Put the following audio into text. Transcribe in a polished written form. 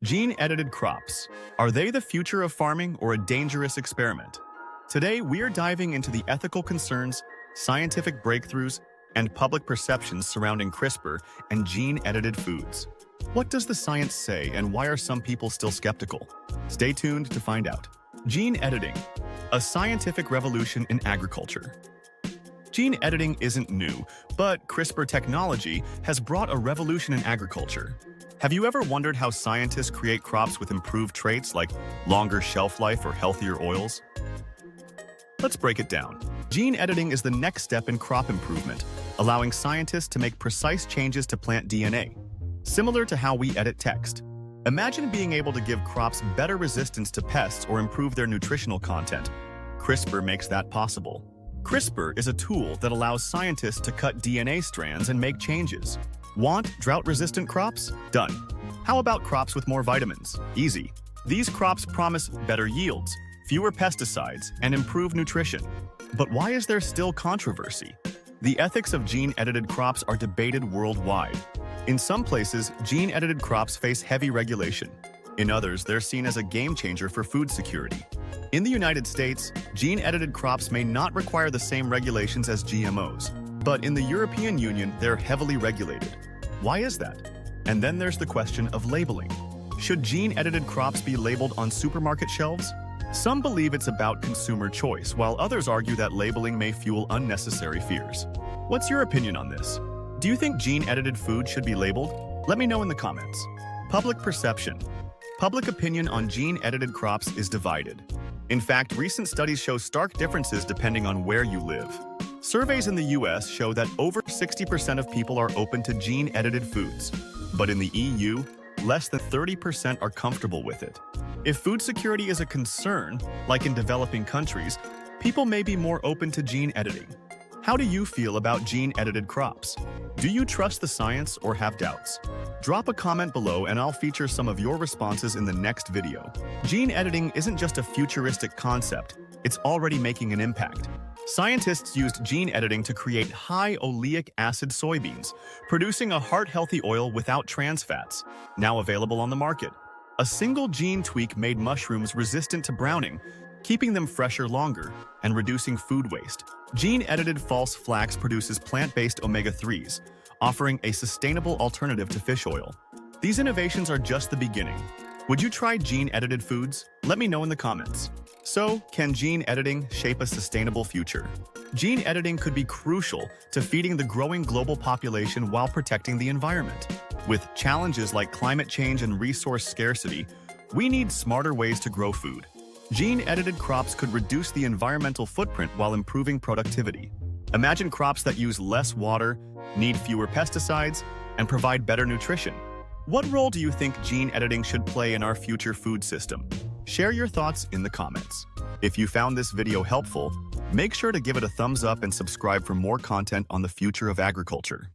Gene-edited crops. Are they the future of farming or a dangerous experiment? Today, we are diving into the ethical concerns, scientific breakthroughs, and public perceptions surrounding CRISPR and gene-edited foods. What does the science say, and why are some people still skeptical? Stay tuned to find out. Gene editing, a scientific revolution in agriculture. Gene editing isn't new, but CRISPR technology has brought a revolution in agriculture. Have you ever wondered how scientists create crops with improved traits like longer shelf life or healthier oils? Let's break it down. Gene editing is the next step in crop improvement, allowing scientists to make precise changes to plant DNA, similar to how we edit text. Imagine being able to give crops better resistance to pests or improve their nutritional content. CRISPR makes that possible. CRISPR is a tool that allows scientists to cut DNA strands and make changes. Want drought-resistant crops? Done. How about crops with more vitamins? Easy. These crops promise better yields, fewer pesticides, and improved nutrition. But why is there still controversy? The ethics of gene-edited crops are debated worldwide. In some places, gene-edited crops face heavy regulation. In others, they're seen as a game-changer for food security. In the United States, gene-edited crops may not require the same regulations as GMOs, but in the European Union, they're heavily regulated. Why is that? And then there's the question of labeling. Should gene-edited crops be labeled on supermarket shelves? Some believe it's about consumer choice, while others argue that labeling may fuel unnecessary fears. What's your opinion on this? Do you think gene-edited food should be labeled? Let me know in the comments. Public perception. Public opinion on gene-edited crops is divided. In fact, recent studies show stark differences depending on where you live. Surveys in the US show that over 60% of people are open to gene-edited foods, but in the EU, less than 30% are comfortable with it. If food security is a concern, like in developing countries, people may be more open to gene editing. How do you feel about gene-edited crops? Do you trust the science or have doubts? Drop a comment below and I'll feature some of your responses in the next video. Gene editing isn't just a futuristic concept, it's already making an impact. Scientists used gene editing to create high oleic acid soybeans, producing a heart-healthy oil without trans fats, now available on the market. A single gene tweak made mushrooms resistant to browning, keeping them fresher longer and reducing food waste. Gene-edited false flax produces plant-based omega-3s, offering a sustainable alternative to fish oil. These innovations are just the beginning. Would you try gene-edited foods? Let me know in the comments. So, can gene editing shape a sustainable future? Gene editing could be crucial to feeding the growing global population while protecting the environment. With challenges like climate change and resource scarcity, we need smarter ways to grow food. Gene-edited crops could reduce the environmental footprint while improving productivity. Imagine crops that use less water, need fewer pesticides, and provide better nutrition. What role do you think gene editing should play in our future food system? Share your thoughts in the comments. If you found this video helpful, make sure to give it a thumbs up and subscribe for more content on the future of agriculture.